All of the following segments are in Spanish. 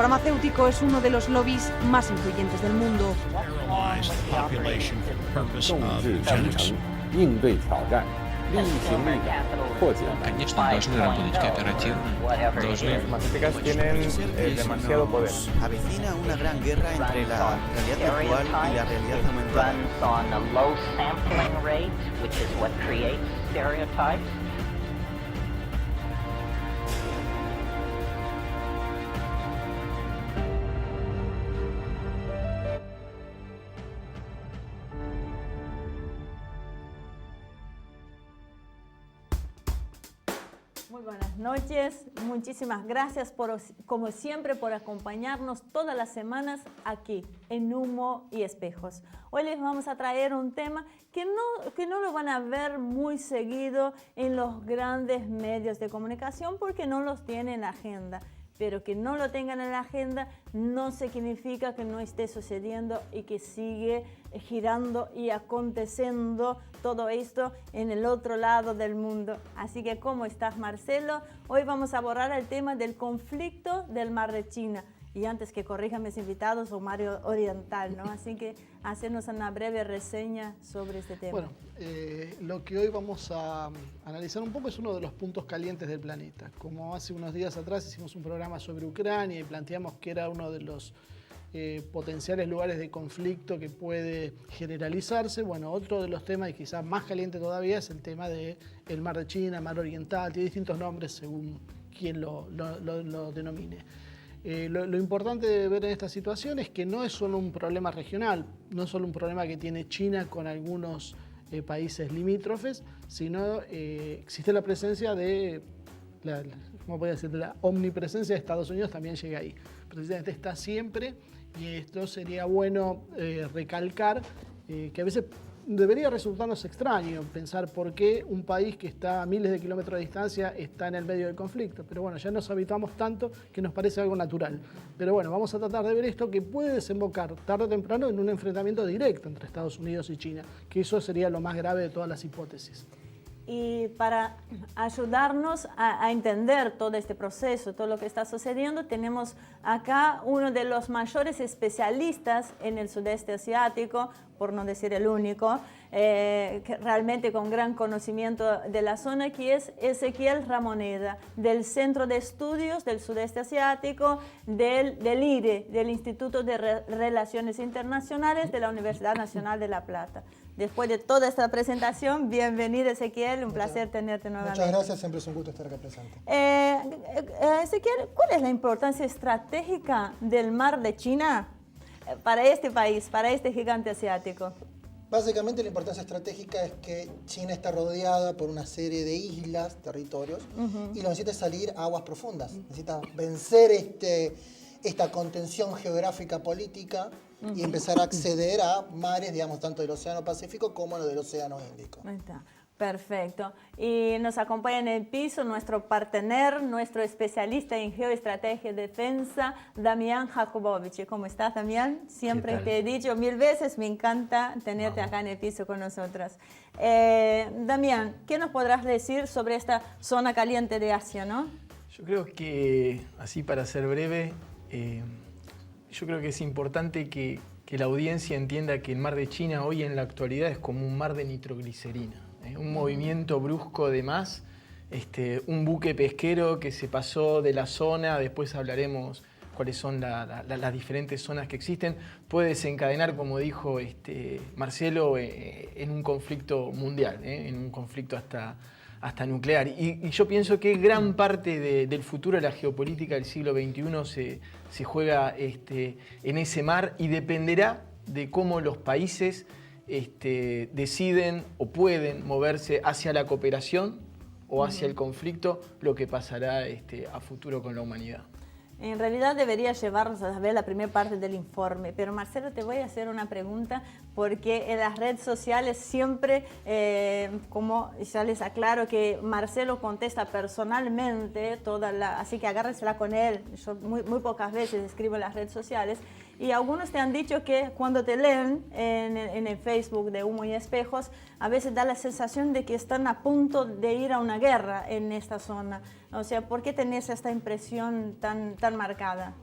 farmacéutico es uno de los lobbies más influyentes del mundo. 应对挑战，力行力改，破解。 Конечно, должны работать кооперативно, должны... Las farmacéuticas tienen demasiado poder. Avecina una gran guerra entre la realidad virtual y la realidad aumentada. Muy buenas noches, muchísimas gracias como siempre por acompañarnos todas las semanas aquí en Humo y Espejos. Hoy les vamos a traer un tema que no lo van a ver muy seguido en los grandes medios de comunicación porque no los tienen en la agenda. Pero que no lo tengan en la agenda no significa que no esté sucediendo y que sigue girando y aconteciendo todo esto en el otro lado del mundo. Así que, ¿cómo estás, Marcelo? Hoy vamos a abordar el tema del conflicto del Mar de China. Y antes que corrijan mis invitados, Mario Oriental, ¿no? Así que hacernos una breve reseña sobre este tema. Bueno, lo que hoy vamos a analizar un poco es uno de los puntos calientes del planeta. Como hace unos días atrás hicimos un programa sobre Ucrania y planteamos que era uno de los potenciales lugares de conflicto que puede generalizarse. Bueno, otro de los temas, y quizás más caliente todavía, es el tema del Mar de China, Mar Oriental. Tiene distintos nombres según quien lo denomine. Lo importante de ver en esta situación es que no es solo un problema regional, no es solo un problema que tiene China con algunos países limítrofes, sino existe la presencia de, ¿cómo podría decir? La omnipresencia de Estados Unidos también llega ahí. Precisamente está siempre, y esto sería bueno recalcar que a veces debería resultarnos extraño pensar por qué un país que está a miles de kilómetros de distancia está en el medio del conflicto. Pero bueno, ya nos habituamos tanto que nos parece algo natural. Pero bueno, vamos a tratar de ver esto que puede desembocar tarde o temprano en un enfrentamiento directo entre Estados Unidos y China, que eso sería lo más grave de todas las hipótesis. Y para ayudarnos a entender todo este proceso, todo lo que está sucediendo, tenemos acá uno de los mayores especialistas en el sudeste asiático, por no decir el único, que realmente con gran conocimiento de la zona, que es Ezequiel Ramoneda, del Centro de Estudios del Sudeste Asiático, del IRE, del Instituto de Relaciones Internacionales de la Universidad Nacional de La Plata. Después de toda esta presentación, bienvenido, Ezequiel, un placer tenerte nuevamente. Muchas gracias, siempre es un gusto estar acá presente. Ezequiel, ¿cuál es la importancia estratégica del Mar de China para este país, para este gigante asiático? Básicamente la importancia estratégica es que China está rodeada por una serie de islas, territorios, y lo necesita salir a aguas profundas. Necesita vencer esta contención geográfica política y empezar a acceder a mares, digamos, tanto del Océano Pacífico como del Océano Índico. Ahí está. Perfecto. Y nos acompaña en el piso nuestro partener, nuestro especialista en geoestrategia y defensa, Damián Jakubowicz. ¿Cómo estás, Damián? Siempre te he dicho 1000 veces, me encanta tenerte acá en el piso con nosotras. Damián, ¿qué nos podrás decir sobre esta zona caliente de Asia, no? Yo creo que, así para ser breve, yo creo que es importante que la audiencia entienda que el Mar de China hoy en la actualidad es como un mar de nitroglicerina. Un movimiento brusco de más, un buque pesquero que se pasó de la zona, después hablaremos cuáles son las diferentes zonas que existen, puede desencadenar, como dijo Marcelo, en un conflicto mundial, en un conflicto hasta nuclear. Y yo pienso que gran parte del futuro de la geopolítica del siglo XXI se juega en ese mar y dependerá de cómo los países deciden o pueden moverse hacia la cooperación o hacia el conflicto, lo que pasará a futuro con la humanidad. En realidad debería llevarnos a ver la primera parte del informe, pero Marcelo, te voy a hacer una pregunta porque en las redes sociales siempre, como ya les aclaro que Marcelo contesta personalmente, así que agárrensela con él. Yo muy pocas veces escribo en las redes sociales y algunos te han dicho que cuando te leen en el Facebook de Humo y Espejos, a veces da la sensación de que están a punto de ir a una guerra en esta zona. O sea, ¿por qué tenés esta impresión tan marcada?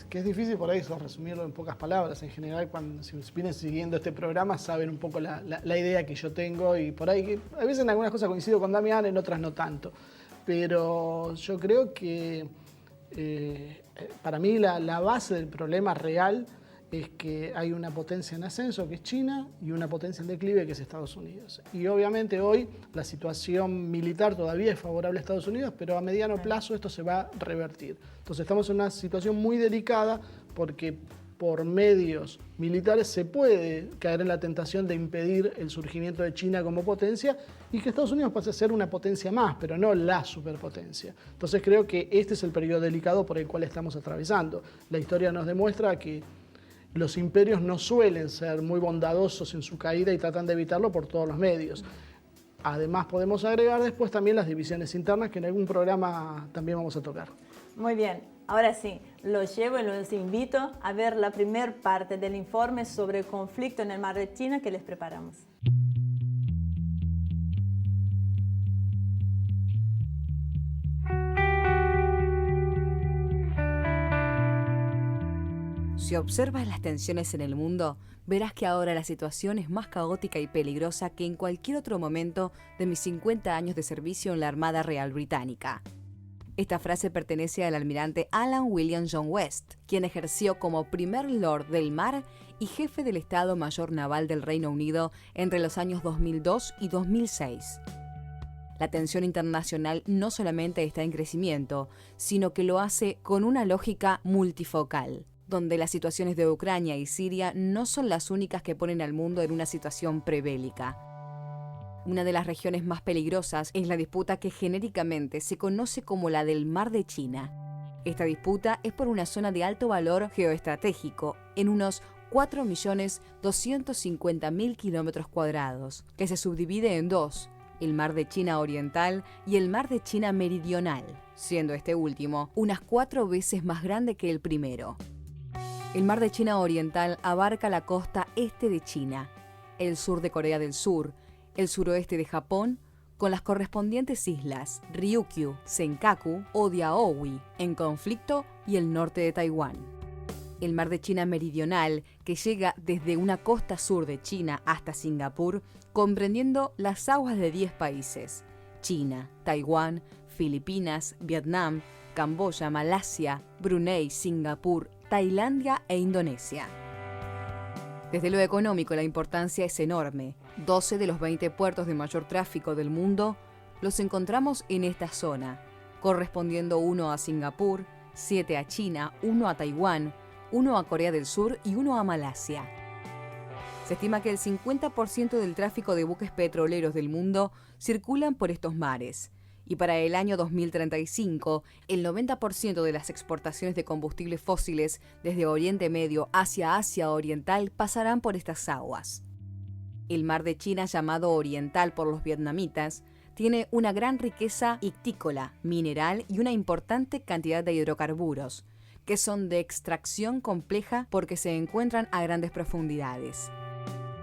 que es difícil por ahí eso, resumirlo en pocas palabras. En general, cuando si vienen siguiendo este programa, saben un poco la idea que yo tengo y por ahí, que a veces en algunas cosas coincido con Damián, en otras no tanto. Pero yo creo que para mí la base del problema real es que hay una potencia en ascenso, que es China, y una potencia en declive, que es Estados Unidos. Y obviamente hoy la situación militar todavía es favorable a Estados Unidos, pero a mediano plazo esto se va a revertir. Entonces estamos en una situación muy delicada porque por medios militares se puede caer en la tentación de impedir el surgimiento de China como potencia y que Estados Unidos pase a ser una potencia más, pero no la superpotencia. Entonces creo que este es el periodo delicado por el cual estamos atravesando. La historia nos demuestra que los imperios no suelen ser muy bondadosos en su caída y tratan de evitarlo por todos los medios. Además podemos agregar después también las divisiones internas que en algún programa también vamos a tocar. Muy bien, ahora sí, los llevo y los invito a ver la primera parte del informe sobre el conflicto en el Mar de China que les preparamos. Si observas las tensiones en el mundo, verás que ahora la situación es más caótica y peligrosa que en cualquier otro momento de mis 50 años de servicio en la Armada Real Británica. Esta frase pertenece al almirante Alan William John West, quien ejerció como primer Lord del Mar y jefe del Estado Mayor Naval del Reino Unido entre los años 2002 y 2006. La tensión internacional no solamente está en crecimiento, sino que lo hace con una lógica multifocal, donde las situaciones de Ucrania y Siria no son las únicas que ponen al mundo en una situación prebélica. Una de las regiones más peligrosas es la disputa que genéricamente se conoce como la del Mar de China. Esta disputa es por una zona de alto valor geoestratégico, en unos 4.250.000 kilómetros cuadrados, que se subdivide en dos, el Mar de China Oriental y el Mar de China Meridional, siendo este último unas 4 veces más grande que el primero. El Mar de China Oriental abarca la costa este de China, el sur de Corea del Sur, el suroeste de Japón, con las correspondientes islas Ryukyu, Senkaku o Diaoyu en conflicto y el norte de Taiwán. El Mar de China Meridional, que llega desde una costa sur de China hasta Singapur, comprendiendo las aguas de 10 países: China, Taiwán, Filipinas, Vietnam, Camboya, Malasia, Brunei, Singapur, Tailandia e Indonesia. Desde lo económico, la importancia es enorme. 12 de los 20 puertos de mayor tráfico del mundo los encontramos en esta zona, correspondiendo 1 a Singapur, 7 a China, 1 a Taiwán, 1 a Corea del Sur y 1 a Malasia. Se estima que el 50% del tráfico de buques petroleros del mundo circulan por estos mares. Y para el año 2035, el 90% de las exportaciones de combustibles fósiles desde Oriente Medio hacia Asia Oriental pasarán por estas aguas. El Mar de China, llamado Oriental por los vietnamitas, tiene una gran riqueza ictícola, mineral y una importante cantidad de hidrocarburos, que son de extracción compleja porque se encuentran a grandes profundidades.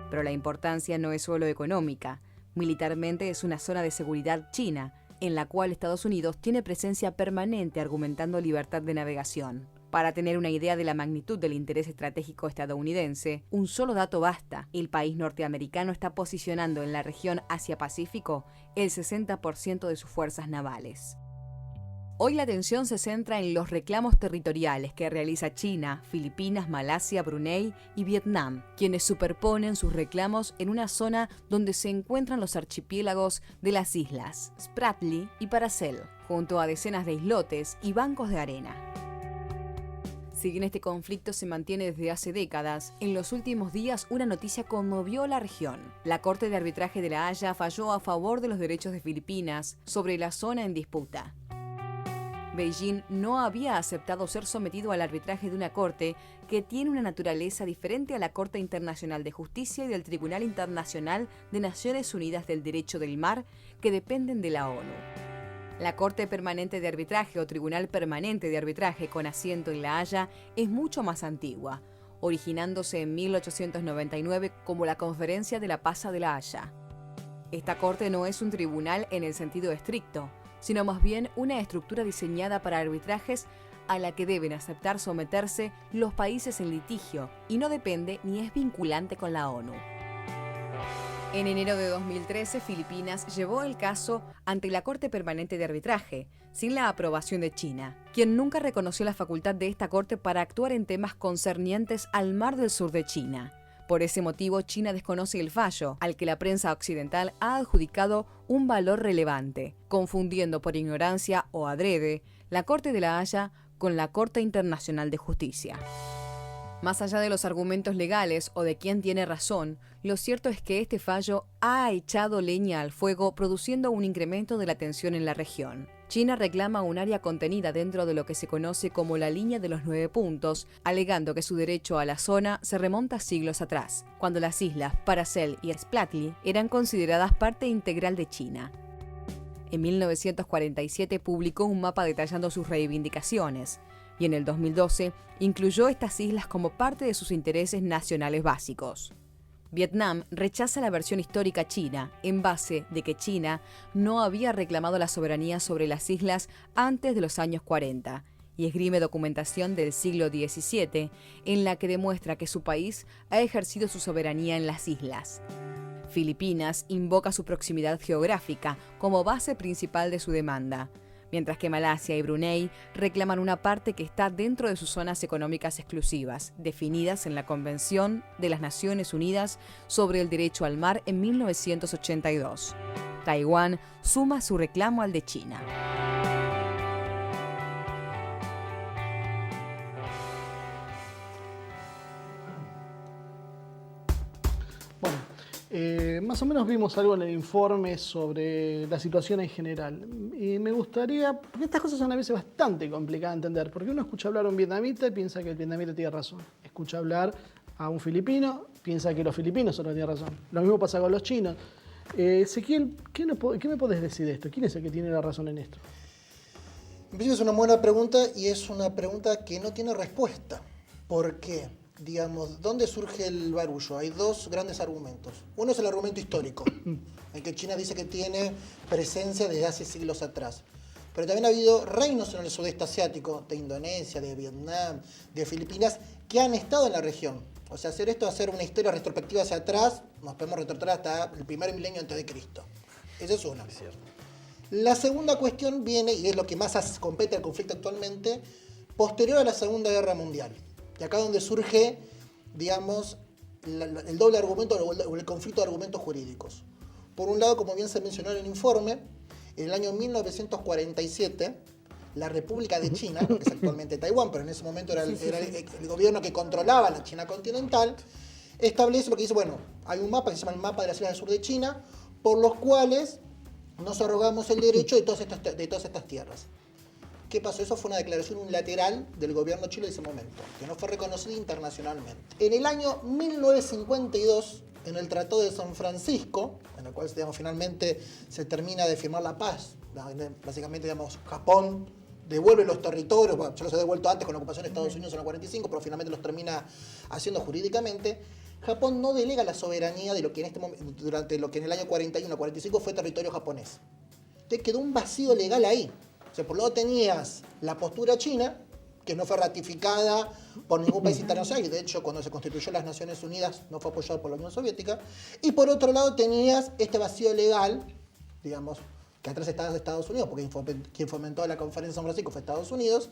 Pero la importancia no es solo económica. Militarmente es una zona de seguridad china, en la cual Estados Unidos tiene presencia permanente argumentando libertad de navegación. Para tener una idea de la magnitud del interés estratégico estadounidense, un solo dato basta: el país norteamericano está posicionando en la región Asia-Pacífico el 60% de sus fuerzas navales. Hoy la atención se centra en los reclamos territoriales que realiza China, Filipinas, Malasia, Brunei y Vietnam, quienes superponen sus reclamos en una zona donde se encuentran los archipiélagos de las islas Spratly y Paracel, junto a decenas de islotes y bancos de arena. Si bien este conflicto se mantiene desde hace décadas, en los últimos días una noticia conmovió la región. La Corte de Arbitraje de La Haya falló a favor de los derechos de Filipinas sobre la zona en disputa. Beijing no había aceptado ser sometido al arbitraje de una corte que tiene una naturaleza diferente a la Corte Internacional de Justicia y del Tribunal Internacional de Naciones Unidas del Derecho del Mar, que dependen de la ONU. La Corte Permanente de Arbitraje o Tribunal Permanente de Arbitraje con asiento en La Haya es mucho más antigua, originándose en 1899 como la Conferencia de la Paz de La Haya. Esta corte no es un tribunal en el sentido estricto, sino más bien una estructura diseñada para arbitrajes a la que deben aceptar someterse los países en litigio y no depende ni es vinculante con la ONU. En enero de 2013, Filipinas llevó el caso ante la Corte Permanente de Arbitraje, sin la aprobación de China, quien nunca reconoció la facultad de esta corte para actuar en temas concernientes al Mar del Sur de China. Por ese motivo, China desconoce el fallo, al que la prensa occidental ha adjudicado un valor relevante, confundiendo por ignorancia o adrede la Corte de la Haya con la Corte Internacional de Justicia. Más allá de los argumentos legales o de quién tiene razón, lo cierto es que este fallo ha echado leña al fuego, produciendo un incremento de la tensión en la región. China reclama un área contenida dentro de lo que se conoce como la línea de los 9 puntos, alegando que su derecho a la zona se remonta siglos atrás, cuando las islas Paracel y Spratly eran consideradas parte integral de China. En 1947 publicó un mapa detallando sus reivindicaciones, y en el 2012 incluyó estas islas como parte de sus intereses nacionales básicos. Vietnam rechaza la versión histórica china, en base de que China no había reclamado la soberanía sobre las islas antes de los años 40, y esgrime documentación del siglo XVII en la que demuestra que su país ha ejercido su soberanía en las islas. Filipinas invoca su proximidad geográfica como base principal de su demanda, mientras que Malasia y Brunei reclaman una parte que está dentro de sus zonas económicas exclusivas, definidas en la Convención de las Naciones Unidas sobre el Derecho al Mar en 1982. Taiwán suma su reclamo al de China. Bueno, más o menos vimos algo en el informe sobre la situación en general. Y me gustaría, porque estas cosas son a veces bastante complicadas de entender, porque uno escucha hablar a un vietnamita y piensa que el vietnamita tiene razón. Escucha hablar a un filipino, piensa que los filipinos son los que tienen razón. Lo mismo pasa con los chinos. Ezequiel, ¿qué me podés decir de esto? ¿Quién es el que tiene la razón en esto? En principio es una buena pregunta y es una pregunta que no tiene respuesta. ¿Por qué? Digamos, ¿dónde surge el barullo? Hay dos grandes argumentos. Uno es el argumento histórico, en que China dice que tiene presencia desde hace siglos atrás. Pero también ha habido reinos en el sudeste asiático, de Indonesia, de Vietnam, de Filipinas, que han estado en la región. O sea, hacer esto, hacer una historia retrospectiva hacia atrás, nos podemos retornar hasta el primer milenio antes de Cristo. Esa es una. La segunda cuestión viene, y es lo que más compete al conflicto actualmente, posterior a la Segunda Guerra Mundial. Y acá donde surge, digamos, el doble argumento o el conflicto de argumentos jurídicos. Por un lado, como bien se mencionó en el informe, en el año 1947, la República de China, que es actualmente Taiwán, pero en ese momento era el gobierno que controlaba la China continental, establece lo que dice, bueno, hay un mapa que se llama el mapa de las islas del sur de China, por los cuales nos arrogamos el derecho de todas estas tierras. ¿Qué pasó? Eso fue una declaración unilateral del gobierno chino de ese momento, que no fue reconocida internacionalmente. En el año 1952, en el Tratado de San Francisco, en el cual finalmente se termina de firmar la paz, básicamente Japón devuelve los territorios, bueno, ya los ha devuelto antes con la ocupación de Estados Unidos en el 45, pero finalmente los termina haciendo jurídicamente. Japón no delega la soberanía de lo que en este momento, durante lo que en el año 41-45 fue territorio japonés. Entonces quedó un vacío legal ahí. O sea, por un lado tenías la postura china, que no fue ratificada por ningún país internacional, y de hecho cuando se constituyó las Naciones Unidas no fue apoyado por la Unión Soviética, y por otro lado tenías este vacío legal, digamos, que atrás estaba Estados Unidos, porque quien fomentó la conferencia de San Francisco fue Estados Unidos,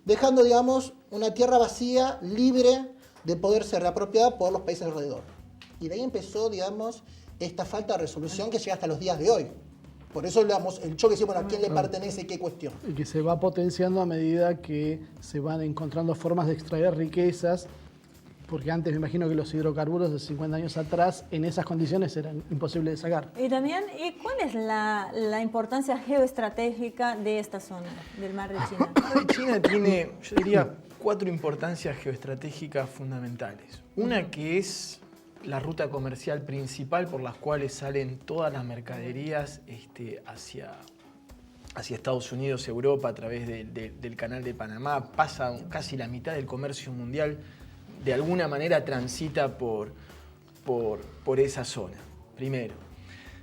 dejando, digamos, una tierra vacía, libre de poder ser reapropiada por los países alrededor. Y de ahí empezó, digamos, esta falta de resolución que llega hasta los días de hoy. Por eso el choque decía, bueno, ¿a quién le pertenece y qué cuestión? Y que se va potenciando a medida que se van encontrando formas de extraer riquezas, porque antes me imagino que los hidrocarburos de 50 años atrás en esas condiciones eran imposibles de sacar. Y también, ¿cuál es la importancia geoestratégica de esta zona del Mar de China? El Mar de China tiene, yo diría, 4 importancias geoestratégicas fundamentales. Una que es la ruta comercial principal por las cuales salen todas las mercaderías hacia Estados Unidos, Europa, a través del canal de Panamá. Pasa casi la mitad del comercio mundial, de alguna manera transita por esa zona, primero.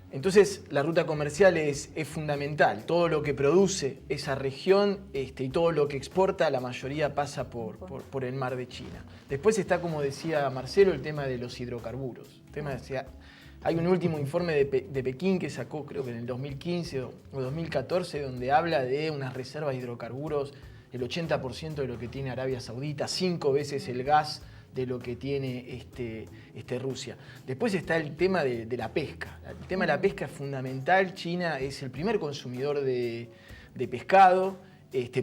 Entonces la ruta comercial es fundamental. Todo lo que produce esa región y todo lo que exporta, la mayoría pasa por el mar de China. Después está, como decía Marcelo, el tema de los hidrocarburos. Hay un último informe de Pekín que sacó, creo que en el 2015 o 2014, donde habla de unas reservas de hidrocarburos, el 80% de lo que tiene Arabia Saudita, 5 veces el gas de lo que tiene Rusia. Después está el tema de la pesca. El tema de la pesca es fundamental. China es el primer consumidor de pescado,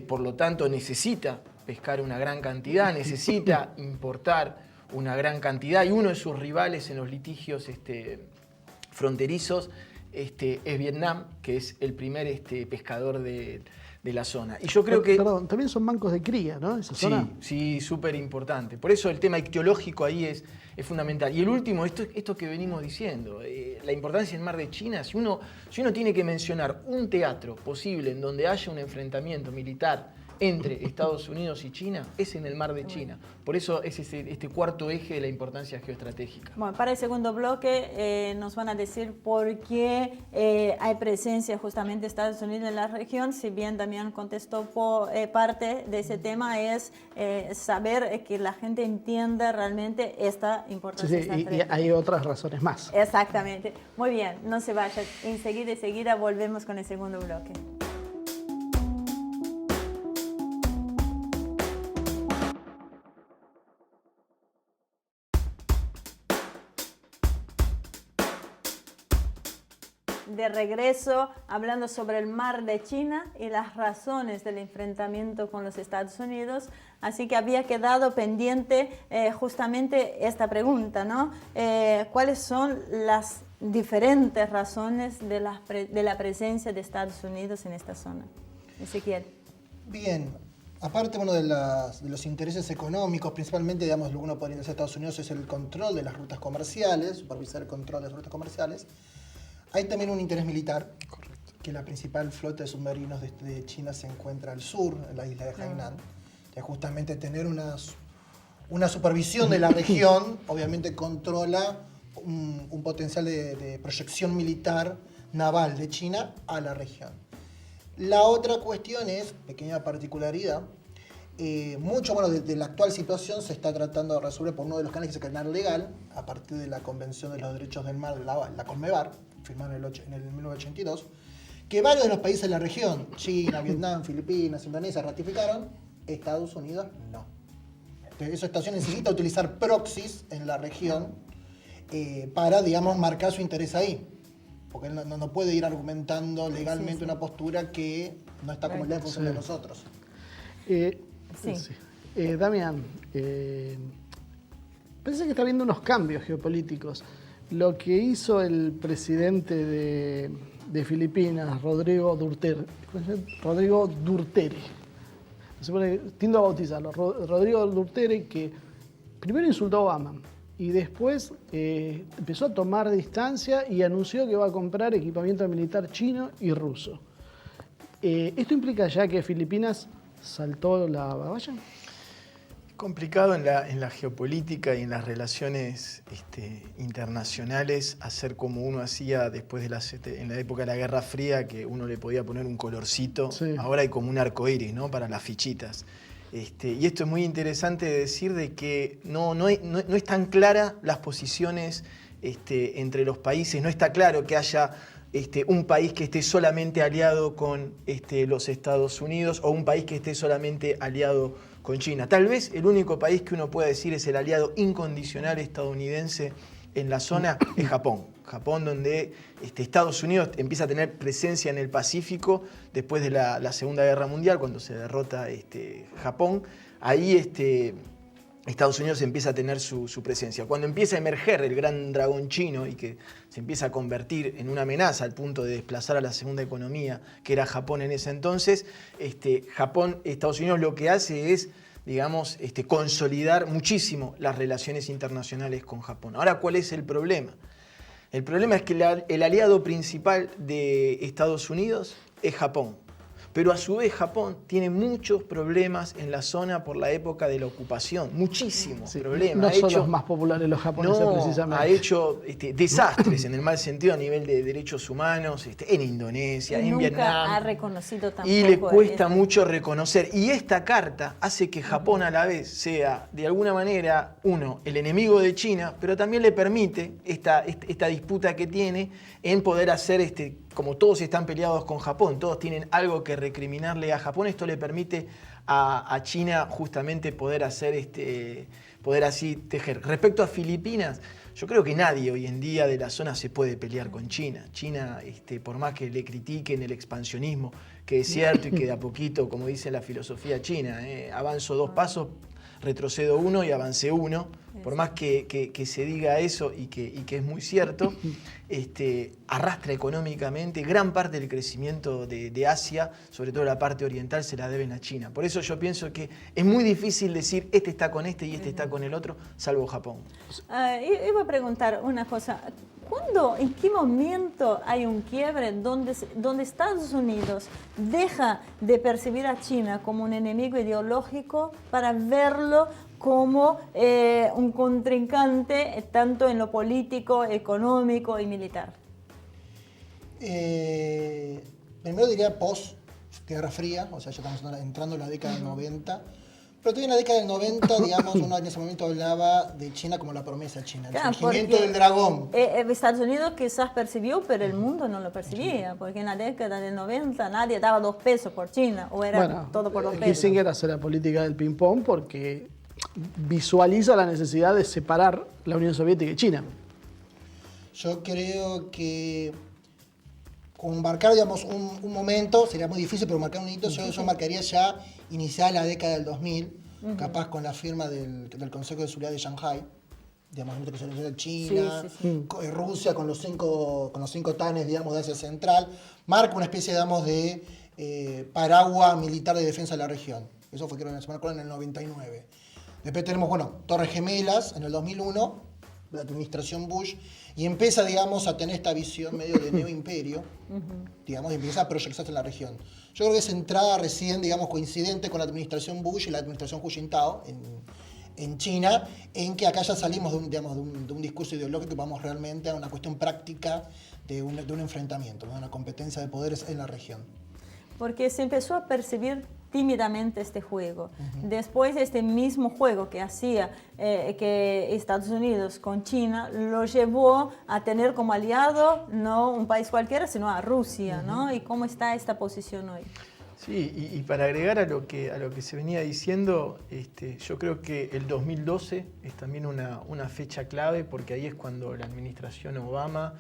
por lo tanto necesita pescar una gran cantidad, necesita importar una gran cantidad, y uno de sus rivales en los litigios fronterizos es Vietnam, que es el primer pescador de la zona. Y yo creo que... Perdón, también son bancos de cría, ¿no? ¿Esa zona? Sí, súper importante. Por eso el tema ictiológico ahí es fundamental. Y el último, esto que venimos diciendo, la importancia del mar de China. Si uno tiene que mencionar un teatro posible en donde haya un enfrentamiento militar entre Estados Unidos y China, es en el mar de China. Por eso es este cuarto eje de la importancia geoestratégica. Bueno, para el segundo bloque nos van a decir por qué hay presencia justamente de Estados Unidos en la región. Si bien Damián contestó por parte de ese tema, es saber que la gente entienda realmente esta importancia. Sí, y hay otras razones más. Exactamente. Muy bien, no se vayan. Enseguida volvemos con el segundo bloque. De regreso, hablando sobre el mar de China y las razones del enfrentamiento con los Estados Unidos. Así que había quedado pendiente justamente esta pregunta, ¿no? ¿Cuáles son las diferentes razones de la presencia de Estados Unidos en esta zona? Ezequiel. Bien, aparte de los intereses económicos, principalmente, digamos, lo que uno podría decir a Estados Unidos es el control de las rutas comerciales, supervisar el control de las rutas comerciales. Hay también un interés militar. Correcto. Que la principal flota de submarinos de China se encuentra al sur, en la isla de Hainan. Que justamente tener una supervisión de la región, obviamente controla un potencial de proyección militar naval de China a la región. La otra cuestión es, pequeña particularidad, mucho de la actual situación se está tratando de resolver por uno de los canales que es el canal legal, a partir de la Convención de los Derechos del Mar, la CONMEBAR, firmada en el 1982, que varios de los países de la región, China, Vietnam, Filipinas, Indonesia, ratificaron, Estados Unidos no. Entonces, esa estación necesita utilizar proxies en la región para, digamos, marcar su interés ahí. Porque no puede ir argumentando legalmente una postura que no está como en función de nosotros. Damián, parece que está habiendo unos cambios geopolíticos. Lo que hizo el presidente de Filipinas, Rodrigo Duterte, tiendo a bautizarlo, Rodrigo Duterte, que primero insultó a Obama y después empezó a tomar distancia y anunció que va a comprar equipamiento militar chino y ruso. ¿Esto implica ya que Filipinas saltó la valla? Complicado en la geopolítica y en las relaciones internacionales hacer como uno hacía después en la época de la Guerra Fría, que uno le podía poner un colorcito. Sí. Ahora hay como un arcoíris, ¿no? Para las fichitas. Y esto es muy interesante de decir de que no es tan clara las posiciones entre los países, no está claro que haya un país que esté solamente aliado con los Estados Unidos o un país que esté solamente aliado con China. Tal vez el único país que uno pueda decir es el aliado incondicional estadounidense en la zona es Japón. Japón, donde Estados Unidos empieza a tener presencia en el Pacífico después de la Segunda Guerra Mundial, cuando se derrota Japón. Ahí Estados Unidos empieza a tener su presencia. Cuando empieza a emerger el gran dragón chino y que se empieza a convertir en una amenaza al punto de desplazar a la segunda economía, que era Japón en ese entonces, Estados Unidos lo que hace es, digamos, consolidar muchísimo las relaciones internacionales con Japón. Ahora, ¿cuál es el problema? El problema es que el aliado principal de Estados Unidos es Japón. Pero a su vez Japón tiene muchos problemas en la zona por la época de la ocupación, muchísimos problemas. No son los más populares los japoneses, precisamente. Ha hecho desastres en el mal sentido a nivel de derechos humanos, en Indonesia, en Vietnam. Ha reconocido tampoco. Y le cuesta mucho reconocer. Y esta carta hace que Japón a la vez sea, de alguna manera, el enemigo de China, pero también le permite esta disputa que tiene en poder hacer, como todos están peleados con Japón, todos tienen algo que recriminarle a Japón, esto le permite a China justamente poder hacer, poder así tejer. Respecto a Filipinas, yo creo que nadie hoy en día de la zona se puede pelear con China. China, por más que le critiquen el expansionismo, que es cierto y que de a poquito, como dice la filosofía china, avanzo 2 pasos, retrocedo 1 y avancé 1, por más que se diga eso y que es muy cierto, arrastra económicamente gran parte del crecimiento de Asia, sobre todo la parte oriental, se la deben a China. Por eso yo pienso que es muy difícil decir este está con este y este está con el otro, salvo Japón. Iba a preguntar una cosa. ¿Cuándo, en qué momento hay un quiebre donde Estados Unidos deja de percibir a China como un enemigo ideológico para verlo como un contrincante tanto en lo político, económico y militar? Primero diría post-Guerra Fría, o sea, ya estamos entrando en la década del 90. Pero todavía en la década del 90, digamos, uno en ese momento hablaba de China como la promesa china, el surgimiento del dragón. Estados Unidos quizás percibió, pero el mundo no lo percibía, porque en la década del 90 nadie daba 2 pesos por China, o era todo por 2 pesos. Kissinger hace la política del ping-pong porque visualiza la necesidad de separar la Unión Soviética y China. Yo creo que con marcar, digamos, un momento, sería muy difícil, pero marcar un hito, yo marcaría ya iniciar la década del 2000, capaz con la firma del Consejo de Seguridad de Shanghai, digamos, que se de China, Rusia con los cinco tanes, digamos, de Asia Central, marca una especie, digamos, de paraguas militar de defensa de la región. Eso fue, creo, se marcó en el 99. Después tenemos, Torres Gemelas en el 2001, la administración Bush, y empieza, digamos, a tener esta visión medio de neoimperio, digamos, y empieza a proyectarse en la región. Yo creo que esa entrada recién, digamos, coincidente con la administración Bush y la administración Hu Jintao en China, en que acá ya salimos de un discurso ideológico y vamos realmente a una cuestión práctica de un enfrentamiento, de una competencia de poderes en la región. Porque se empezó a percibir tímidamente este juego. Después este mismo juego que hacía que Estados Unidos con China lo llevó a tener como aliado no un país cualquiera, sino a Rusia, ¿no? ¿Y cómo está esta posición hoy? Sí, y para agregar a lo que se venía diciendo, yo creo que el 2012 es también una fecha clave, porque ahí es cuando la administración Obama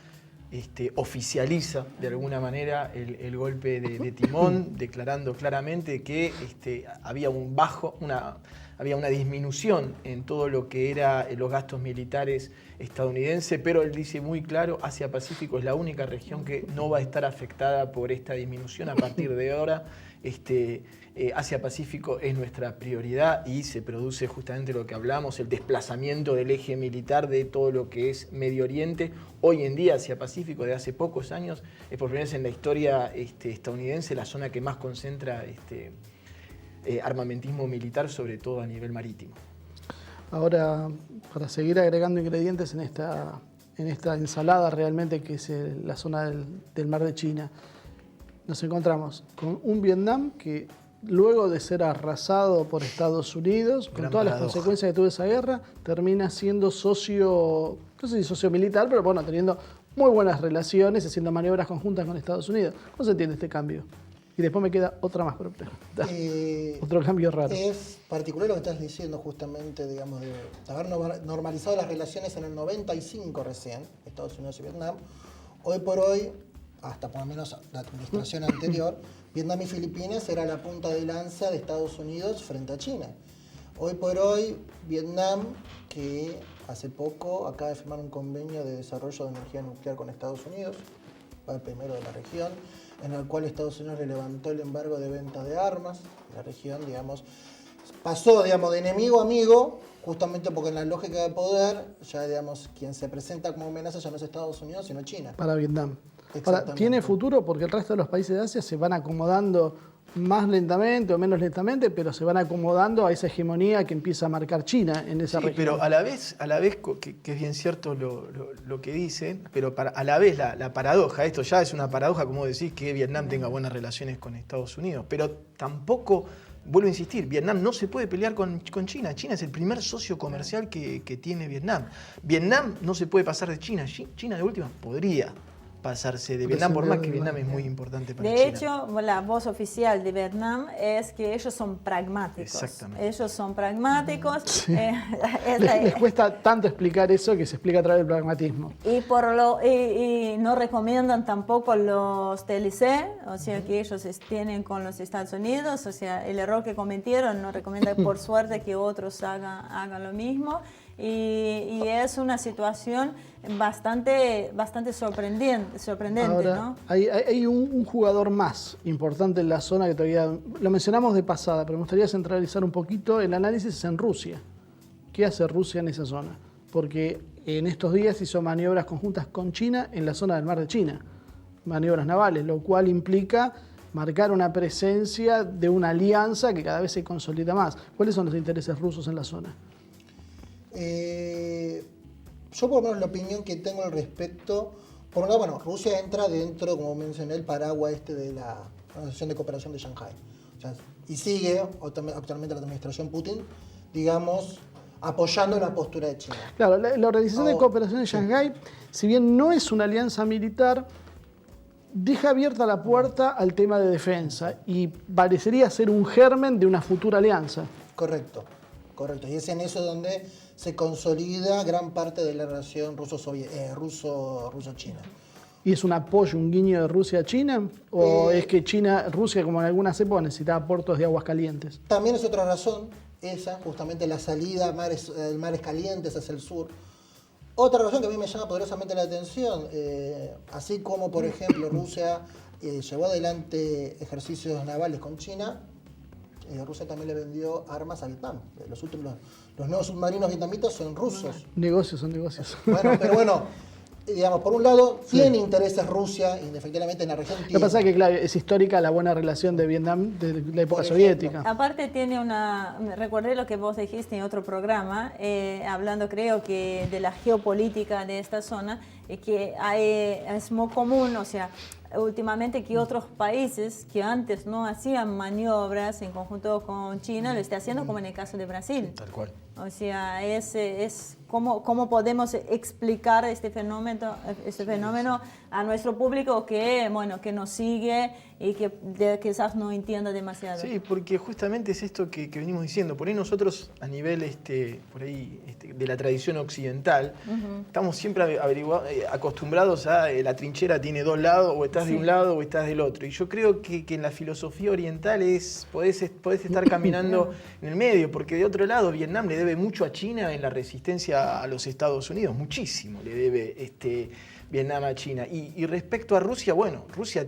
oficializa de alguna manera el golpe de timón, declarando claramente que había una disminución en todo lo que era los gastos militares estadounidenses, pero él dice muy claro, Asia-Pacífico es la única región que no va a estar afectada por esta disminución a partir de ahora. Asia-Pacífico es nuestra prioridad y se produce justamente lo que hablamos, el desplazamiento del eje militar de todo lo que es Medio Oriente. Hoy en día Asia-Pacífico, de hace pocos años, es por primera vez en la historia estadounidense la zona que más concentra armamentismo militar, sobre todo a nivel marítimo. Ahora, para seguir agregando ingredientes en esta ensalada realmente que es la zona del Mar de China, nos encontramos con un Vietnam que luego de ser arrasado por Estados Unidos, con todas las consecuencias que tuvo esa guerra, termina siendo socio, no sé si socio militar, pero bueno, teniendo muy buenas relaciones, haciendo maniobras conjuntas con Estados Unidos. ¿Cómo se entiende este cambio? Y después me queda otra más pregunta. Otro cambio raro. Es particular lo que estás diciendo justamente, digamos, de haber normalizado las relaciones en el 95 recién, Estados Unidos y Vietnam. Hoy por hoy, hasta por lo menos la administración anterior, Vietnam y Filipinas era la punta de lanza de Estados Unidos frente a China. Hoy por hoy, Vietnam, que hace poco acaba de firmar un convenio de desarrollo de energía nuclear con Estados Unidos, va el primero de la región, en el cual Estados Unidos le levantó el embargo de venta de armas. La región, digamos, pasó, digamos, de enemigo a amigo, justamente porque en la lógica de poder, ya, digamos, quien se presenta como amenaza ya no es Estados Unidos, sino China. Para Vietnam. Ahora, ¿tiene futuro? Porque el resto de los países de Asia se van acomodando más lentamente o menos lentamente, pero se van acomodando a esa hegemonía que empieza a marcar China en esa región. Pero a la vez que es bien cierto lo que dicen, pero a la vez la paradoja, esto ya es una paradoja, como decís, que Vietnam tenga buenas relaciones con Estados Unidos, pero tampoco, vuelvo a insistir, Vietnam no se puede pelear con China. China es el primer socio comercial que tiene Vietnam. Vietnam no se puede pasar de China. China de última podría pasarse de Vietnam, por más que Vietnam es muy importante para China. De hecho, la voz oficial de Vietnam es que ellos son pragmáticos. Exactamente. Ellos son pragmáticos. Sí. Les cuesta tanto explicar eso que se explica a través del pragmatismo. Y no recomiendan tampoco los TLC, o sea, que ellos tienen con los Estados Unidos, o sea, el error que cometieron, no recomienda por suerte que otros hagan lo mismo. Y es una situación bastante sorprendente, Ahora, ¿no? Hay un jugador más importante en la zona que todavía lo mencionamos de pasada, pero me gustaría centralizar un poquito el análisis en Rusia. ¿Qué hace Rusia en esa zona? Porque en estos días hizo maniobras conjuntas con China en la zona del Mar de China, maniobras navales, lo cual implica marcar una presencia de una alianza que cada vez se consolida más. ¿Cuáles son los intereses rusos en la zona? Yo por lo menos la opinión que tengo al respecto, por un lado, bueno, Rusia entra dentro, como mencioné, el paraguas de la Organización de Cooperación de Shanghái. O sea, y sigue actualmente la administración Putin, digamos, apoyando la postura de China. Claro, la Organización de Cooperación de Shanghái, si bien no es una alianza militar, deja abierta la puerta al tema de defensa y parecería ser un germen de una futura alianza. Correcto. Y es en eso donde se consolida gran parte de la relación ruso-china. ¿Y es un apoyo, un guiño de Rusia a China? ¿O es que Rusia, como en algunas épocas, necesitaba puertos de aguas calientes? También es otra razón, esa, justamente la salida a mares calientes hacia el sur. Otra razón que a mí me llama poderosamente la atención, así como, por ejemplo, Rusia llevó adelante ejercicios navales con China, Rusia también le vendió armas a Vietnam. Los nuevos submarinos vietnamitas son rusos. Negocios son negocios. Bueno, digamos, por un lado, tiene intereses Rusia, efectivamente en la región. Lo que pasa es que, claro, es histórica la buena relación de Vietnam de la época soviética. Aparte recordé lo que vos dijiste en otro programa, hablando creo que de la geopolítica de esta zona, que es muy común, o sea, últimamente que otros países que antes no hacían maniobras en conjunto con China lo está haciendo, como en el caso de Brasil. Tal cual. O sea, es cómo podemos explicar este fenómeno a nuestro público que nos sigue y que quizás no entienda demasiado. Sí, porque justamente es esto que venimos diciendo. Por ahí nosotros a nivel de la tradición occidental, estamos siempre acostumbrados a la trinchera tiene dos lados, o estás de un lado o estás del otro. Y yo creo que en la filosofía oriental podés estar caminando en el medio, porque de otro lado Vietnam le debe mucho a China en la resistencia a los Estados Unidos, muchísimo le debe Vietnam a China. Y respecto a Rusia, bueno, Rusia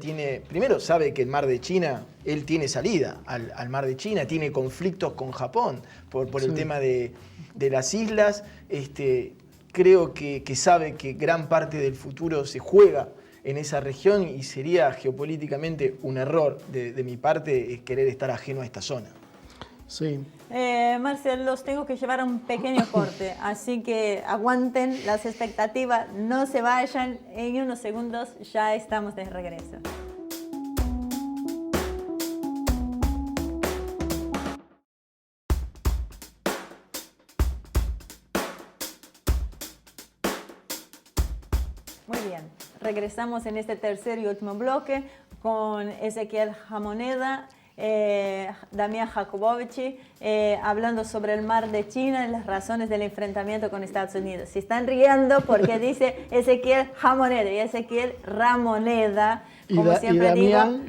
primero sabe que el mar de China, él tiene salida al mar de China, tiene conflictos con Japón por el tema de las islas, creo que sabe que gran parte del futuro se juega en esa región y sería geopolíticamente un error de mi parte querer estar ajeno a esta zona. Sí. Marcel, los tengo que llevar a un pequeño corte, así que aguanten las expectativas, no se vayan, en unos segundos ya estamos de regreso. Muy bien, regresamos en este tercer y último bloque con Ezequiel Jamoneda, Damián Jakubowicz, hablando sobre el mar de China y las razones del enfrentamiento con Estados Unidos. Se están riendo porque dice Ezequiel Jamoneda y Ezequiel Ramoneda, como siempre digo.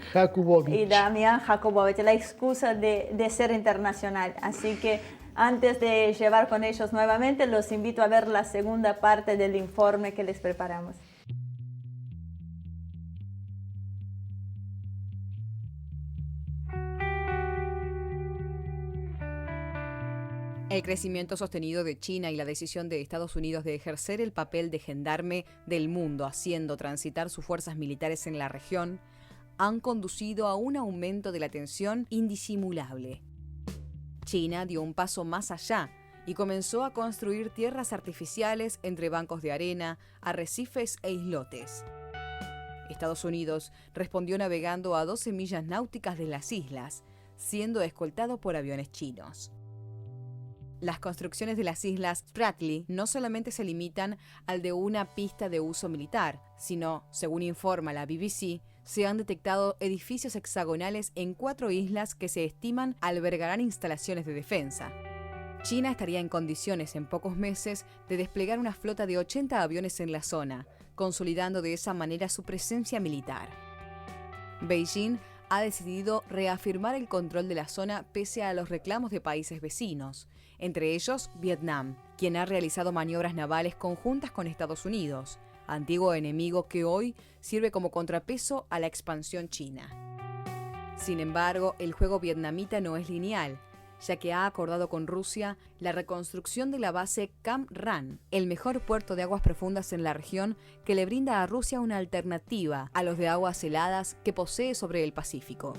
Y Damián Jakubowicz, la excusa de ser internacional. Así que antes de llevar con ellos nuevamente, los invito a ver la segunda parte del informe que les preparamos. El crecimiento sostenido de China y la decisión de Estados Unidos de ejercer el papel de gendarme del mundo, haciendo transitar sus fuerzas militares en la región, han conducido a un aumento de la tensión indisimulable. China dio un paso más allá y comenzó a construir tierras artificiales entre bancos de arena, arrecifes e islotes. Estados Unidos respondió navegando a 12 millas náuticas de las islas, siendo escoltado por aviones chinos. Las construcciones de las islas Spratly no solamente se limitan al de una pista de uso militar, sino, según informa la BBC, se han detectado edificios hexagonales en 4 islas que se estiman albergarán instalaciones de defensa. China estaría en condiciones en pocos meses de desplegar una flota de 80 aviones en la zona, consolidando de esa manera su presencia militar. Beijing ha decidido reafirmar el control de la zona pese a los reclamos de países vecinos, entre ellos Vietnam, quien ha realizado maniobras navales conjuntas con Estados Unidos, antiguo enemigo que hoy sirve como contrapeso a la expansión china. Sin embargo, el juego vietnamita no es lineal, ya que ha acordado con Rusia la reconstrucción de la base Cam Ranh, el mejor puerto de aguas profundas en la región que le brinda a Rusia una alternativa a los de aguas heladas que posee sobre el Pacífico.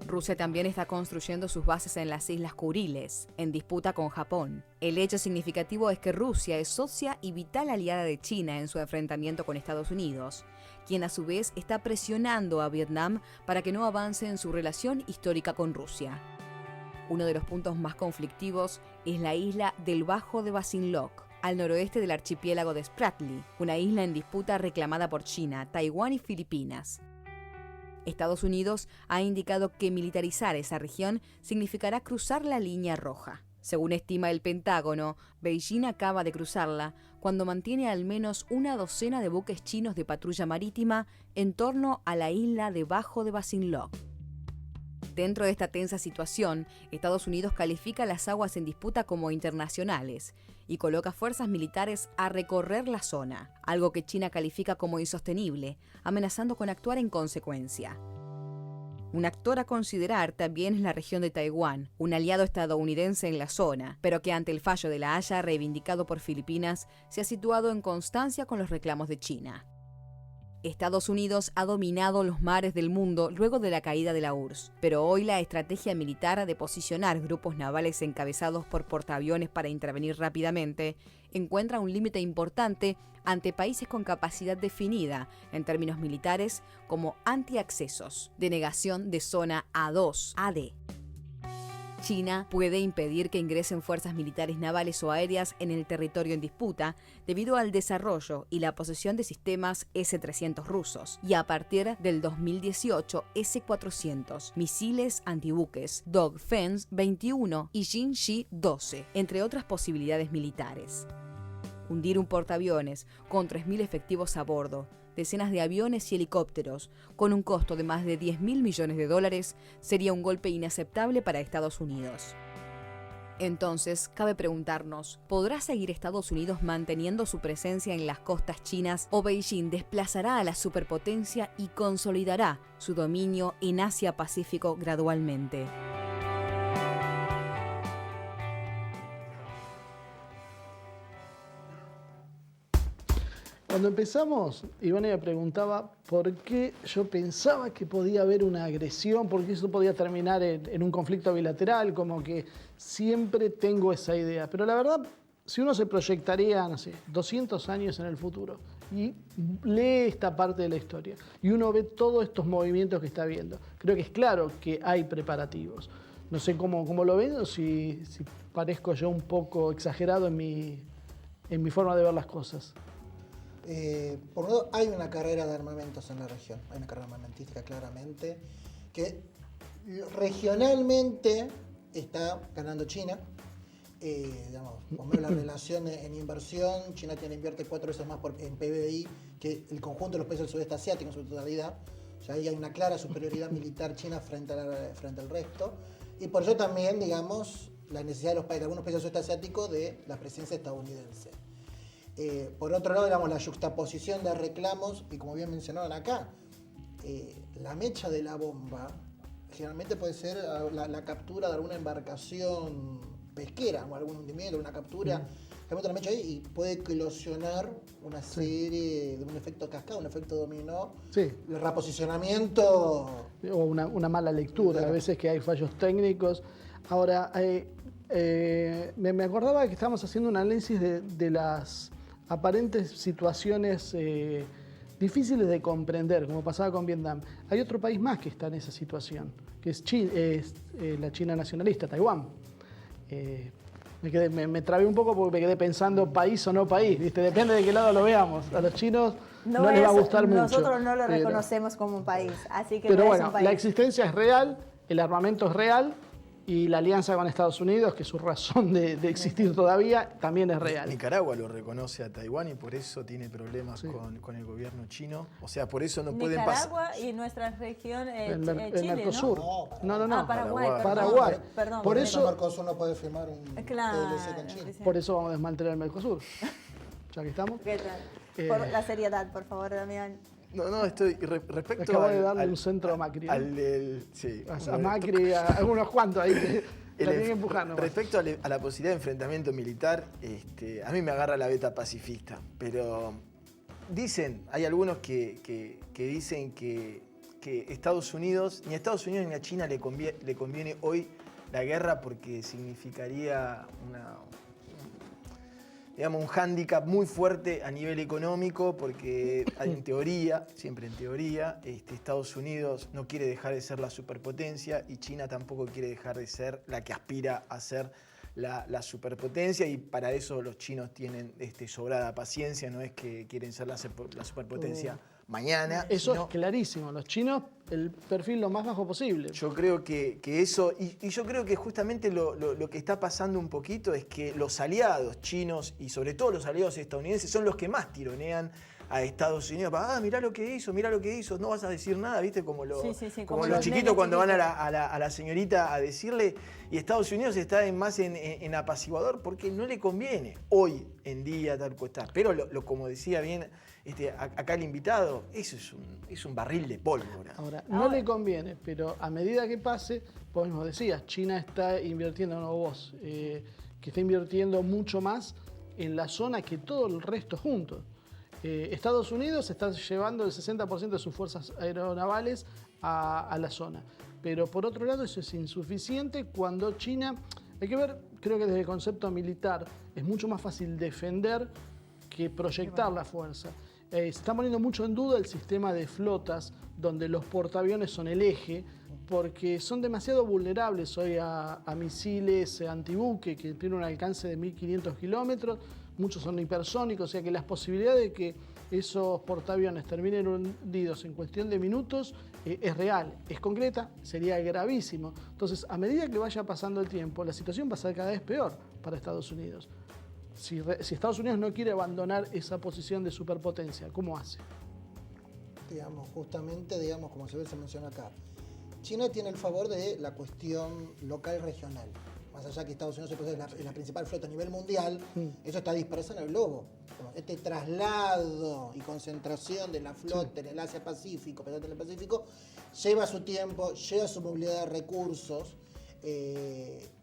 Rusia también está construyendo sus bases en las Islas Kuriles, en disputa con Japón. El hecho significativo es que Rusia es socia y vital aliada de China en su enfrentamiento con Estados Unidos, quien a su vez está presionando a Vietnam para que no avance en su relación histórica con Rusia. Uno de los puntos más conflictivos es la isla del Bajo de Basiloc, al noroeste del archipiélago de Spratly, una isla en disputa reclamada por China, Taiwán y Filipinas. Estados Unidos ha indicado que militarizar esa región significará cruzar la línea roja. Según estima el Pentágono, Beijing acaba de cruzarla cuando mantiene al menos una docena de buques chinos de patrulla marítima en torno a la isla de Bajo de Basiloc. Dentro de esta tensa situación, Estados Unidos califica las aguas en disputa como internacionales y coloca fuerzas militares a recorrer la zona, algo que China califica como insostenible, amenazando con actuar en consecuencia. Un actor a considerar también es la región de Taiwán, un aliado estadounidense en la zona, pero que ante el fallo de La Haya reivindicado por Filipinas, se ha situado en constancia con los reclamos de China. Estados Unidos ha dominado los mares del mundo luego de la caída de la URSS, pero hoy la estrategia militar de posicionar grupos navales encabezados por portaaviones para intervenir rápidamente encuentra un límite importante ante países con capacidad definida en términos militares como antiaccesos, denegación de zona A2, AD. China puede impedir que ingresen fuerzas militares navales o aéreas en el territorio en disputa debido al desarrollo y la posesión de sistemas S-300 rusos y a partir del 2018 S-400, misiles antibuques Dogfence 21 y Jinshi 12, entre otras posibilidades militares. Hundir un portaaviones con 3.000 efectivos a bordo, decenas de aviones y helicópteros, con un costo de más de $10.000 millones, sería un golpe inaceptable para Estados Unidos. Entonces, cabe preguntarnos, ¿podrá seguir Estados Unidos manteniendo su presencia en las costas chinas o Beijing desplazará a la superpotencia y consolidará su dominio en Asia-Pacífico gradualmente? Cuando empezamos, Iván me preguntaba por qué yo pensaba que podía haber una agresión, porque eso podía terminar en un conflicto bilateral, como que siempre tengo esa idea. Pero la verdad, si uno se proyectaría, no sé, 200 años en el futuro y lee esta parte de la historia y uno ve todos estos movimientos que está viendo, creo que es claro que hay preparativos. No sé cómo lo ven o si parezco yo un poco exagerado en mi forma de ver las cosas. Por un lado, hay una carrera de armamentos en la región, hay una carrera armamentística claramente, que regionalmente está ganando China. Por medio de la relación en inversión, China invierte 4 veces más en PBI que el conjunto de los países del sudeste asiático en su totalidad. O sea, ahí hay una clara superioridad militar china frente al resto. Y por eso también, digamos, la necesidad de algunos países del sudeste asiático de la presencia estadounidense. Por otro lado, digamos, la yuxtaposición de reclamos, y como bien mencionaron acá, la mecha de la bomba generalmente puede ser la captura de alguna embarcación pesquera o algún hundimiento, una captura. mete la mecha ahí y puede eclosionar una serie de un efecto cascada, un efecto dominó. Sí. El reposicionamiento. O una mala lectura, a veces que hay fallos técnicos. Ahora, me acordaba que estábamos haciendo un análisis de las aparentes situaciones difíciles de comprender, como pasaba con Vietnam. Hay otro país más que está en esa situación, que es la China nacionalista, Taiwán. Me trabé un poco porque me quedé pensando país o no país, ¿viste? Depende de qué lado lo veamos. A los chinos no les va a gustar mucho. Nosotros no lo reconocemos como un país, así que pero no bueno, es un país. la existencia es real, el armamento es real y la alianza con Estados Unidos, que es su razón de existir todavía, también es real. Nicaragua lo reconoce a Taiwán y por eso tiene problemas con el gobierno chino. O sea, por eso no pueden pasar. Nicaragua y nuestra región El Chile, Mercosur. ¿no? No. Paraguay. Paraguay. Perdón. Por El eso, Mercosur no puede firmar un TLC con China. por eso vamos a desmantelar el Mercosur. Ya que estamos. ¿Qué tal? Por la seriedad, por favor, Damián. No, estoy respecto Acabo de darle un centro a Macri. Sí, A Macri, a algunos cuantos ahí que la tienen que empujar nomás. Respecto a la posibilidad de enfrentamiento militar, a mí me agarra la beta pacifista, pero hay algunos que dicen que Estados Unidos, ni a Estados Unidos ni a China le conviene hoy la guerra porque significaría un hándicap muy fuerte a nivel económico, porque en teoría, siempre en teoría, Estados Unidos no quiere dejar de ser la superpotencia y China tampoco quiere dejar de ser la que aspira a ser la superpotencia, y para eso los chinos tienen sobrada paciencia, no es que quieren ser la superpotencia mañana. Eso es clarísimo, los chinos el perfil lo más bajo posible. Yo creo que eso, y yo creo que justamente lo que está pasando un poquito es que los aliados chinos y sobre todo los aliados estadounidenses son los que más tironean a Estados Unidos. Mirá lo que hizo, no vas a decir nada, ¿viste? Como los chiquitos cuando van a la señorita a decirle, y Estados Unidos está más en apaciguador porque no le conviene hoy en día tal cual está. Pero como decía bien acá el invitado, eso es un barril de pólvora. Ahora, no le conviene, pero a medida que pase, vos mismo decías, China está invirtiendo, que está invirtiendo mucho más en la zona que todo el resto juntos. Estados Unidos está llevando el 60% de sus fuerzas aeronavales a la zona. Pero por otro lado eso es insuficiente cuando China, hay que ver, creo que desde el concepto militar es mucho más fácil defender que proyectar la fuerza. Se está poniendo mucho en duda el sistema de flotas donde los portaaviones son el eje, porque son demasiado vulnerables hoy a misiles antibuque que tienen un alcance de 1500 kilómetros, muchos son hipersónicos, o sea que las posibilidades de que esos portaaviones terminen hundidos en cuestión de minutos es real, es concreta, sería gravísimo. Entonces, a medida que vaya pasando el tiempo, la situación va a ser cada vez peor para Estados Unidos. Si Estados Unidos no quiere abandonar esa posición de superpotencia, ¿cómo hace? Justamente, como se menciona acá, China tiene el favor de la cuestión local regional. Más allá que Estados Unidos es la principal flota a nivel mundial, eso está disperso en el globo. Este traslado y concentración de la flota en el Asia-Pacífico, en el Pacífico, lleva su tiempo, lleva su movilidad de recursos.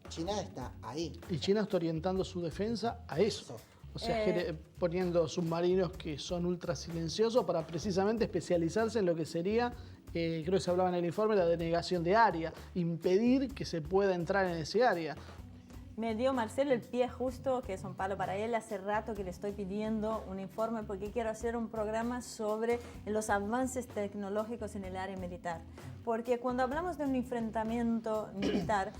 China está ahí. Y China está orientando su defensa a eso. O sea, poniendo submarinos que son ultra silenciosos para precisamente especializarse en lo que sería, creo que se hablaba en el informe, la denegación de área, impedir que se pueda entrar en ese área. Me dio Marcelo el pie justo, que es un palo para él. Hace rato que le estoy pidiendo un informe porque quiero hacer un programa sobre los avances tecnológicos en el área militar. Porque cuando hablamos de un enfrentamiento militar,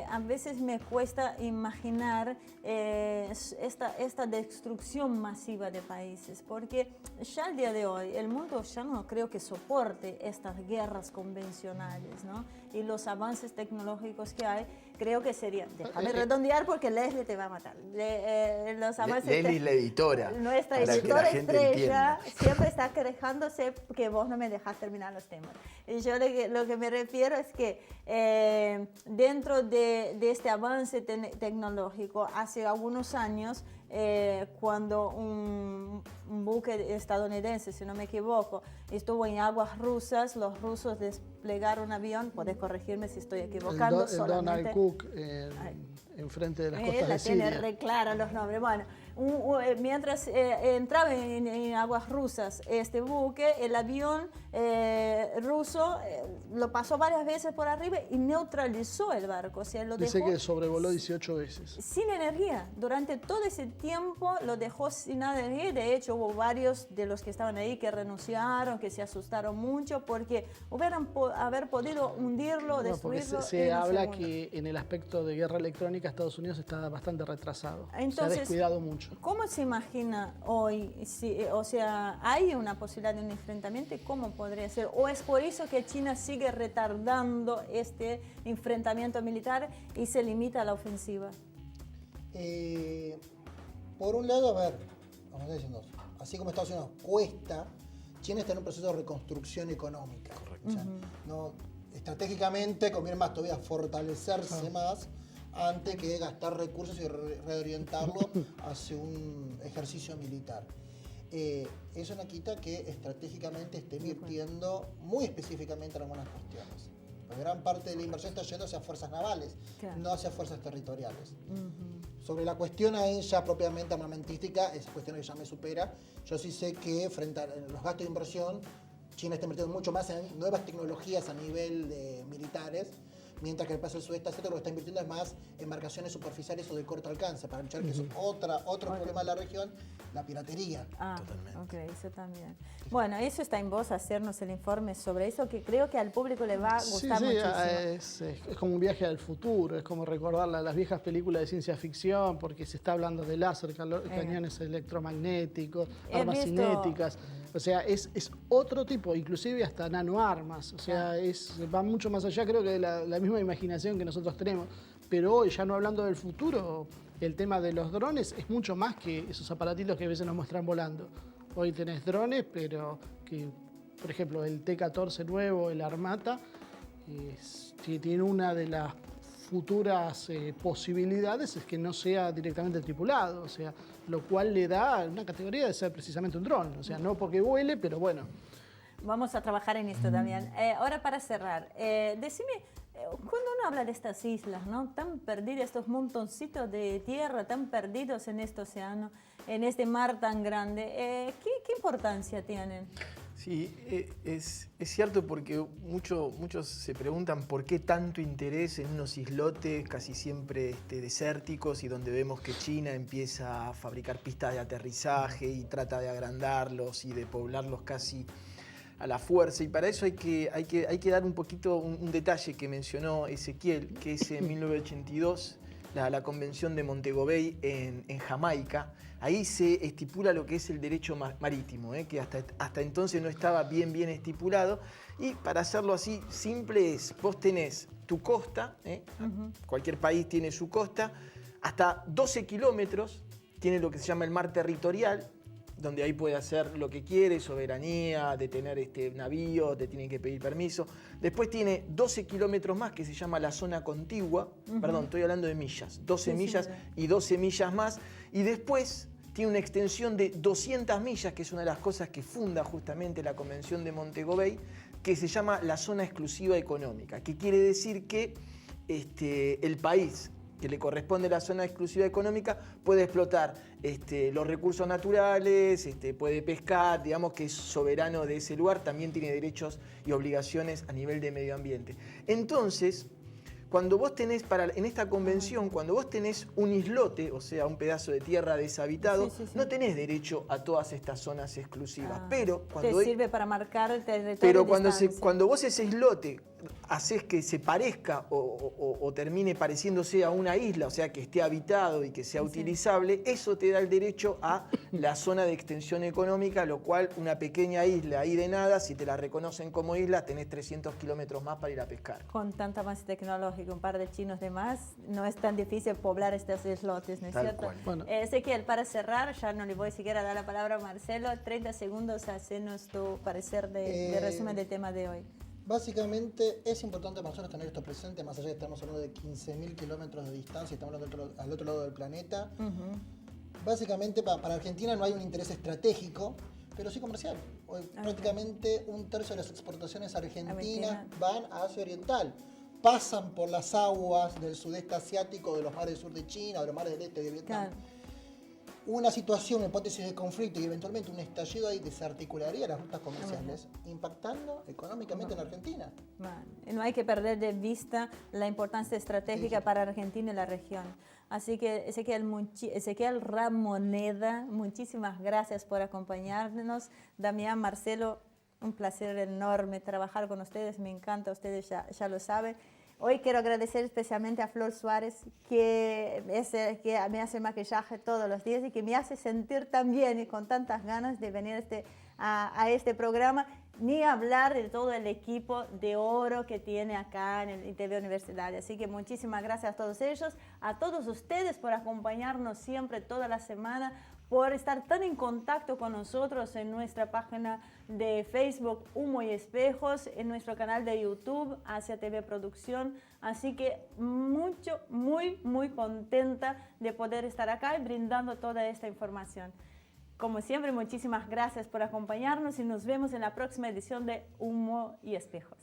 a veces me cuesta imaginar esta destrucción masiva de países. Porque ya al día de hoy el mundo ya no creo que soporte estas guerras convencionales, ¿no? Y los avances tecnológicos que hay, creo que sería... Déjame redondear porque Leslie te va a matar. Los avances Leslie es la editora. Nuestra editora estrella siempre está quejándose que vos no me dejás terminar los temas. Y yo lo que me refiero es que dentro de este avance tecnológico, hace algunos años, cuando un buque estadounidense, si no me equivoco, estuvo en aguas rusas, los rusos desplegaron un avión, podés corregirme si estoy equivocando. El Donald Cook enfrente de las costas de Siria. Tiene re clara los nombres. Bueno, mientras entraba en aguas rusas este buque, el avión ruso lo pasó varias veces por arriba y neutralizó el barco. O sea, lo Dice dejó que sobrevoló 18 veces. sin energía. Durante todo ese tiempo lo dejó sin nada de energía. De hecho, hubo varios de los que estaban ahí que renunciaron, que se asustaron mucho porque hubieran haber podido hundirlo, No, porque destruirlo. se en un habla segundo. que en el aspecto de guerra electrónica Estados Unidos está bastante retrasado. Entonces, se ha descuidado mucho. ¿Cómo se imagina hoy? O sea, ¿hay una posibilidad de un enfrentamiento? ¿Y cómo podría ser? ¿O es por eso que China sigue retardando este enfrentamiento militar y se limita a la ofensiva? Por un lado, a ver, vamos diciendo, así como Estados Unidos cuesta, China está en un proceso de reconstrucción económica. Correcto. O sea, no, estratégicamente conviene más todavía fortalecerse más antes que gastar recursos y reorientarlo hacia un ejercicio militar. Eso no quita que estratégicamente esté invirtiendo muy específicamente en algunas cuestiones. La gran parte de la inversión está yendo hacia fuerzas navales, no hacia fuerzas territoriales. Sobre la cuestión ahí ya propiamente armamentística, esa cuestión que ya me supera, yo sí sé que frente a los gastos de inversión, China está invirtiendo mucho más en nuevas tecnologías a nivel de militares, mientras que el país del sudeste asiático lo que está invirtiendo es más en embarcaciones superficiales o de corto alcance, para luchar que es otro problema de la región, la piratería. Totalmente. Ok, eso también. Bueno, eso está en vos, hacernos el informe sobre eso, que creo que al público le va a gustar muchísimo. Es como un viaje al futuro, es como recordar las viejas películas de ciencia ficción, porque se está hablando de láser, cañones electromagnéticos, armas cinéticas. O sea, es otro tipo, inclusive hasta nanoarmas. O sea, va mucho más allá, creo que de la misma imaginación que nosotros tenemos. Pero hoy, ya no hablando del futuro, el tema de los drones es mucho más que esos aparatitos que a veces nos muestran volando. Hoy tenés drones, pero que, por ejemplo, el T-14 nuevo, el Armata, tiene una de las futuras posibilidades es que no sea directamente tripulado, o sea, lo cual le da una categoría de ser precisamente un dron, o sea, no porque vuele, pero bueno. Vamos a trabajar en esto también. Ahora para cerrar, decime, cuando uno habla de estas islas, ¿no? Tan perdidas, estos montoncitos de tierra tan perdidos en este océano, en este mar tan grande, ¿qué importancia tienen? Sí, es cierto porque muchos se preguntan por qué tanto interés en unos islotes casi siempre desérticos y donde vemos que China empieza a fabricar pistas de aterrizaje y trata de agrandarlos y de poblarlos casi a la fuerza. Y para eso hay que dar un poquito un detalle que mencionó Ezequiel, que es en 1982 la Convención de Montego Bay en Jamaica. Ahí se estipula lo que es el derecho marítimo, que hasta entonces no estaba bien estipulado. Y para hacerlo así simple es, vos tenés tu costa, cualquier país tiene su costa, hasta 12 kilómetros tiene lo que se llama el mar territorial, donde ahí puede hacer lo que quiere, soberanía, detener navíos, te tienen que pedir permiso. Después tiene 12 kilómetros más que se llama la zona contigua, perdón, estoy hablando de millas, 12 millas y 12 millas más. Y después tiene una extensión de 200 millas, que es una de las cosas que funda justamente la Convención de Montego Bay, que se llama la zona exclusiva económica, que quiere decir que el país que le corresponde la zona exclusiva económica puede explotar los recursos naturales, puede pescar, digamos que es soberano de ese lugar, también tiene derechos y obligaciones a nivel de medio ambiente. Entonces, cuando vos tenés, en esta convención, cuando vos tenés un islote, o sea, un pedazo de tierra deshabitado, no tenés derecho a todas estas zonas exclusivas. Pero cuando sirve para marcar el territorio. Pero cuando vos ese islote haces que se parezca o termine pareciéndose a una isla, o sea, que esté habitado y que sea utilizable, eso te da el derecho a la zona de extensión económica, lo cual una pequeña isla ahí de nada, si te la reconocen como isla, tenés 300 kilómetros más para ir a pescar. Con tanta avance tecnológico, un par de chinos de más, no es tan difícil poblar estos islotes, ¿no es cierto? Bueno. Ezequiel, para cerrar, ya no le voy siquiera a dar la palabra a Marcelo, 30 segundos, hacenos tu parecer de resumen del tema de hoy. Básicamente es importante para nosotros tener esto presente, más allá de que estamos hablando de 15.000 kilómetros de distancia, estamos hablando al otro lado del planeta. Básicamente para Argentina no hay un interés estratégico, pero sí comercial. Hoy prácticamente un tercio de las exportaciones argentinas van a Asia Oriental. Pasan por las aguas del sudeste asiático, de los mares del sur de China, de los mares del este de Vietnam. Claro. Una situación, una hipótesis de conflicto y eventualmente un estallido ahí desarticularía las rutas comerciales, impactando económicamente en Argentina. Bueno, no hay que perder de vista la importancia estratégica para Argentina y la región. Así que Ezequiel Ramoneda, muchísimas gracias por acompañarnos. Damián, Marcelo, un placer enorme trabajar con ustedes, me encanta, ustedes ya lo saben. Hoy quiero agradecer especialmente a Flor Suárez, que me hace maquillaje todos los días y que me hace sentir tan bien y con tantas ganas de venir a este programa, ni hablar de todo el equipo de oro que tiene acá en el ITV Universidad. Así que muchísimas gracias a todos ellos, a todos ustedes por acompañarnos siempre toda la semana, por estar tan en contacto con nosotros en nuestra página de Facebook Humo y Espejos, en nuestro canal de YouTube Asia TV Producción. Así que muy contenta de poder estar acá y brindando toda esta información. Como siempre, muchísimas gracias por acompañarnos y nos vemos en la próxima edición de Humo y Espejos.